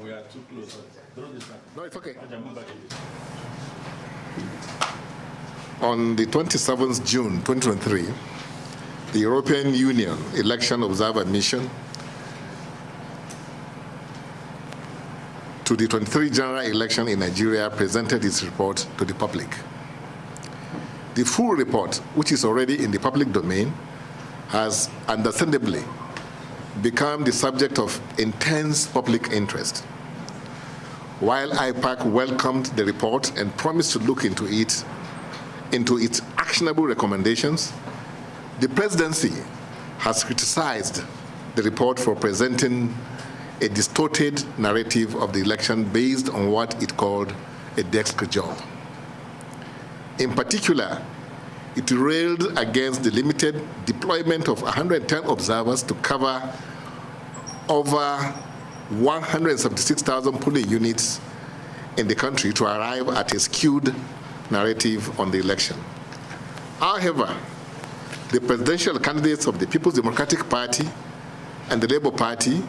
we are too close. No, it's okay. On the 27th June 2023, the European Union Election Observer Mission to the 23 general election in Nigeria presented its report to the public. The full report, which is already in the public domain, has understandably become the subject of intense public interest. While IPAC welcomed the report and promised to look into its actionable recommendations, the presidency has criticized the report for presenting a distorted narrative of the election based on what it called a desk job. In particular, it railed against the limited deployment of 110 observers to cover over 176,000 polling units in the country to arrive at a skewed narrative on the election. However, the presidential candidates of the People's Democratic Party and the Labour Party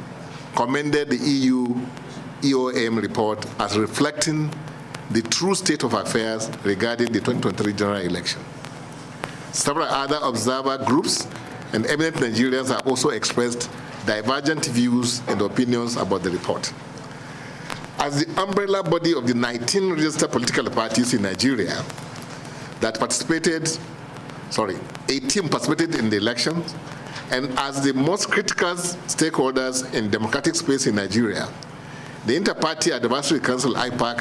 commended the EU EOM report as reflecting the true state of affairs regarding the 2023 general election. Several other observer groups and eminent Nigerians have also expressed divergent views and opinions about the report. As the umbrella body of the 19 registered political parties in Nigeria that participated, 18 participated in the elections, and as the most critical stakeholders in democratic space in Nigeria, the Inter-Party Advisory Council, IPAC,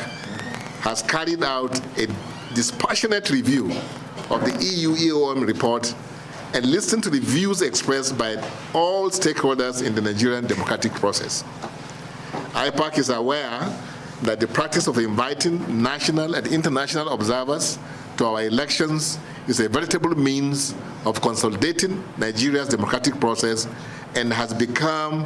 has carried out a dispassionate review of the EU EOM report and listened to the views expressed by all stakeholders in the Nigerian democratic process. IPAC is aware that the practice of inviting national and international observers to our elections is a veritable means of consolidating Nigeria's democratic process and has become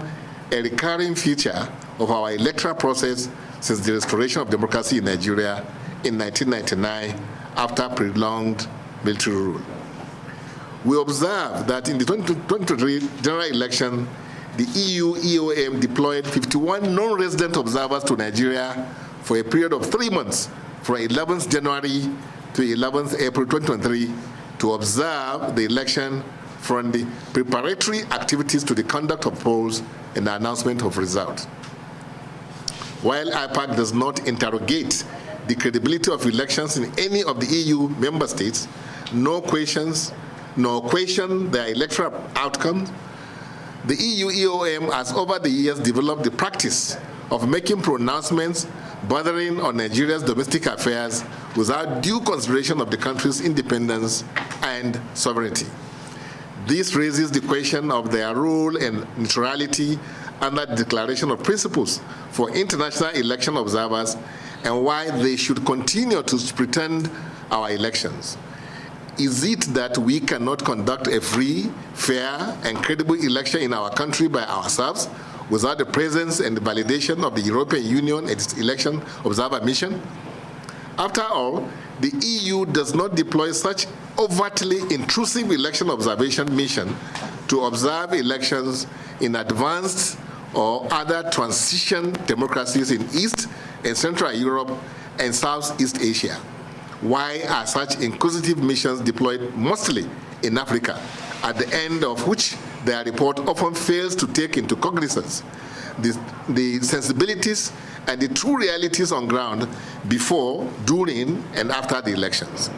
a recurring feature of our electoral process since the restoration of democracy in Nigeria in 1999 after prolonged military rule. We observe that in the 2023 general election, the EU EOM deployed 51 non-resident observers to Nigeria for a period of 3 months, from 11th January to 11th April 2023, to observe the election from the preparatory activities to the conduct of polls and the announcement of results. While IPAC does not interrogate the credibility of elections in any of the EU member states, nor question their electoral outcomes, the EU EOM has over the years developed the practice of making pronouncements bordering on Nigeria's domestic affairs without due consideration of the country's independence and sovereignty. This raises the question of their role and neutrality under the Declaration of Principles for International Election Observers and why they should continue to pretend our elections. Is it that we cannot conduct a free, fair, and credible election in our country by ourselves without the presence and the validation of the European Union and its election observer mission? After all, the EU does not deploy such overtly intrusive election observation mission to observe elections in advanced or other transition democracies in East and Central Europe and Southeast Asia. Why are such inquisitive missions deployed mostly in Africa, at the end of which their report often fails to take into cognizance the sensibilities and the true realities on ground before, during, and after the elections?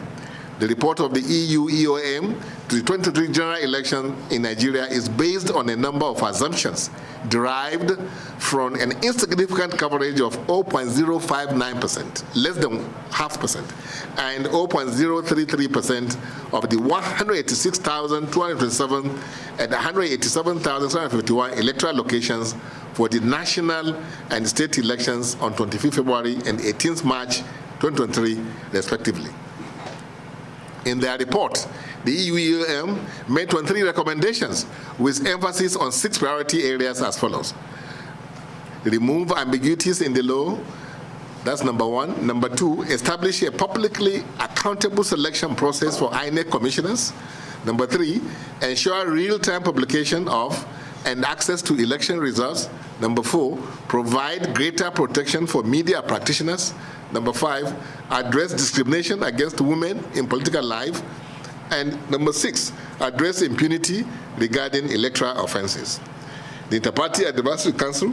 The report of the EU EOM to the 2023 general election in Nigeria is based on a number of assumptions derived from an insignificant coverage of 0.059%, less than 0.5%, and 0.033% of the 186,227 and 187,751 electoral locations for the national and state elections on 25th February and 18th March 2023, respectively. In their report, the EU EOM made 23 recommendations with emphasis on 6 priority areas as follows. Remove ambiguities in the law, that's number 1. Number 2, establish a publicly accountable selection process for INEC commissioners. Number 3, ensure real-time publication of and access to election results. Number 4, provide greater protection for media practitioners. Number 5, address discrimination against women in political life. And number 6, address impunity regarding electoral offenses. The Interparty Advisory Council,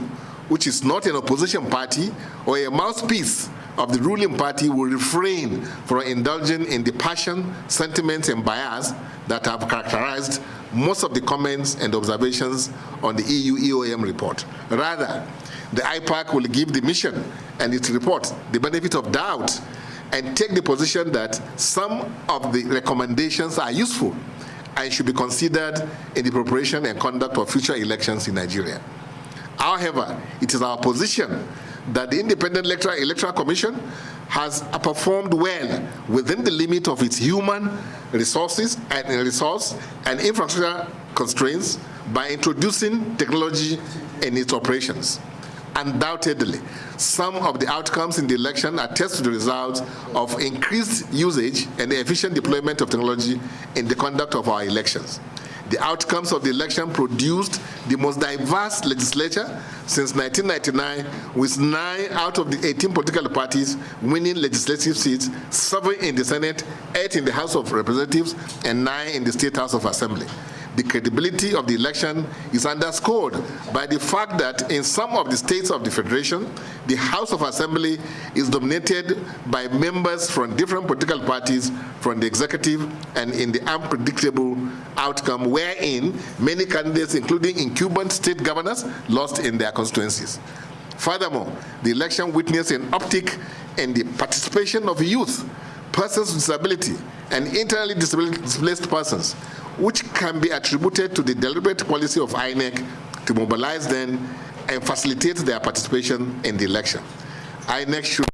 which is not an opposition party or a mouthpiece of the ruling party, will refrain from indulging in the passion, sentiments, and bias that have characterized most of the comments and observations on the EU EOM report. Rather, the IPAC will give the mission and its report the benefit of doubt and take the position that some of the recommendations are useful and should be considered in the preparation and conduct of future elections in Nigeria. However, it is our position that the Independent Electoral Commission has performed well within the limit of its human resources and infrastructure constraints by introducing technology in its operations. Undoubtedly, some of the outcomes in the election attest to the results of increased usage and the efficient deployment of technology in the conduct of our elections. The outcomes of the election produced the most diverse legislature since 1999, with 9 out of the 18 political parties winning legislative seats, 7 in the Senate, 8 in the House of Representatives, and 9 in the State House of Assembly. The credibility of the election is underscored by the fact that in some of the states of the Federation, the House of Assembly is dominated by members from different political parties from the executive, and in the unpredictable outcome wherein many candidates, including incumbent state governors, lost in their constituencies. Furthermore, the election witnessed an uptick in the participation of youth, persons with disability, and internally displaced persons, which can be attributed to the deliberate policy of INEC to mobilize them and facilitate their participation in the election. INEC should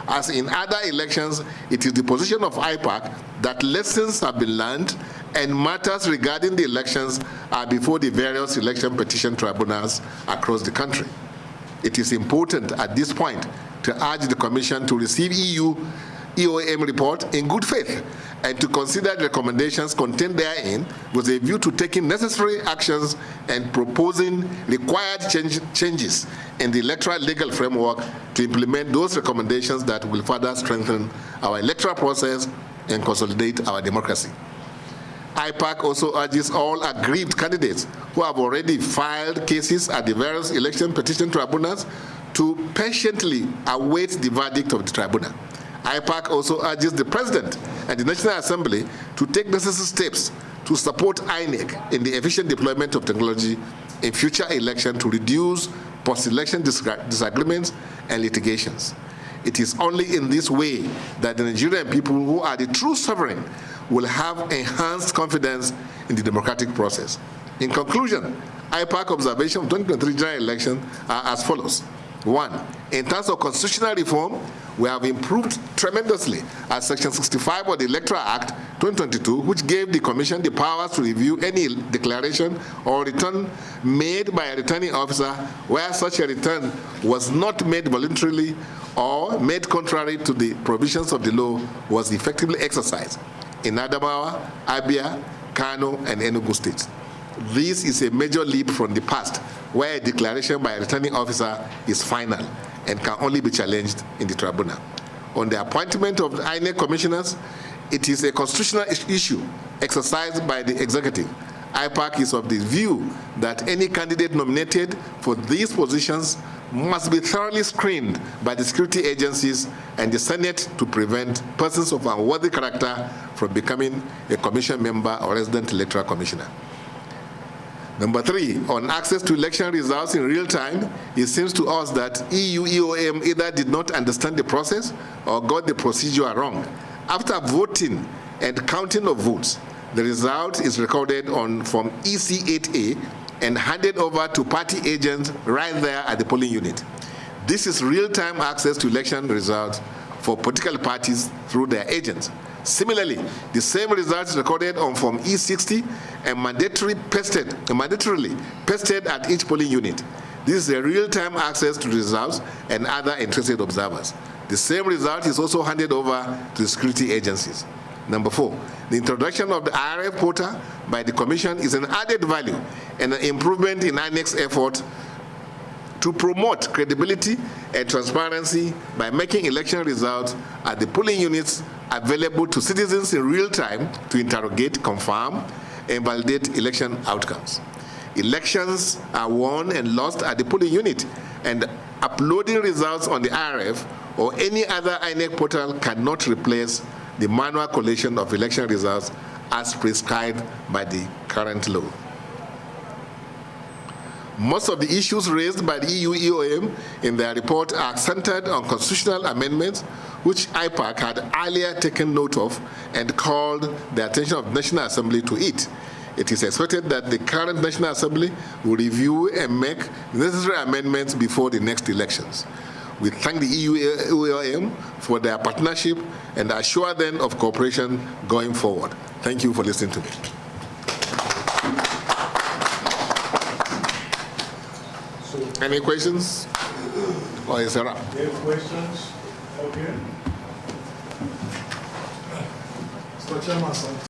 as in other elections, it is the position of IPAC that lessons have been learned and matters regarding the elections are before the various election petition tribunals across the country. It is important at this point to urge the Commission to receive EU EOM report in good faith and to consider the recommendations contained therein with a view to taking necessary actions and proposing required changes in the electoral legal framework to implement those recommendations that will further strengthen our electoral process and consolidate our democracy. IPAC also urges all aggrieved candidates who have already filed cases at the various election petition tribunals to patiently await the verdict of the tribunal. IPAC also urges the President and the National Assembly to take necessary steps to support INEC in the efficient deployment of technology in future elections to reduce post-election disagreements and litigations. It is only in this way that the Nigerian people, who are the true sovereign, will have enhanced confidence in the democratic process. In conclusion, IPAC observation of 2023 general election are as follows. 1, in terms of constitutional reform, we have improved tremendously as Section 65 of the Electoral Act 2022, which gave the Commission the powers to review any declaration or return made by a returning officer where such a return was not made voluntarily or made contrary to the provisions of the law was effectively exercised in Adamawa, Abia, Kano, and Enugu states. This is a major leap from the past, where a declaration by a returning officer is final and can only be challenged in the tribunal. On the appointment of the INEC commissioners, it is a constitutional issue exercised by the executive. IPAC is of the view that any candidate nominated for these positions must be thoroughly screened by the security agencies and the Senate to prevent persons of unworthy character from becoming a commission member or resident electoral commissioner. Number 3, on access to election results in real time, it seems to us that EU EOM either did not understand the process or got the procedure wrong. After voting and counting of votes, the result is recorded on Form EC8A and handed over to party agents right there at the polling unit. This is real-time access to election results for political parties through their agents. Similarly, the same results recorded on Form E60 and mandatorily pasted at each polling unit. This is a real-time access to results and other interested observers. The same result is also handed over to the security agencies. Number 4, the introduction of the IRF portal by the Commission is an added value and an improvement in INEC's effort to promote credibility and transparency by making election results at the polling units available to citizens in real time to interrogate, confirm, and validate election outcomes. Elections are won and lost at the polling unit, and uploading results on the IRF or any other INEC portal cannot replace the manual collation of election results as prescribed by the current law. Most of the issues raised by the EU EOM in their report are centered on constitutional amendments, which IPAC had earlier taken note of and called the attention of the National Assembly to it. It is expected that the current National Assembly will review and make necessary amendments before the next elections. We thank the EU EOM for their partnership and assure them of cooperation going forward. Thank you for listening to me. Any questions? Or is there? Any questions? Okay. Mr. Chairman,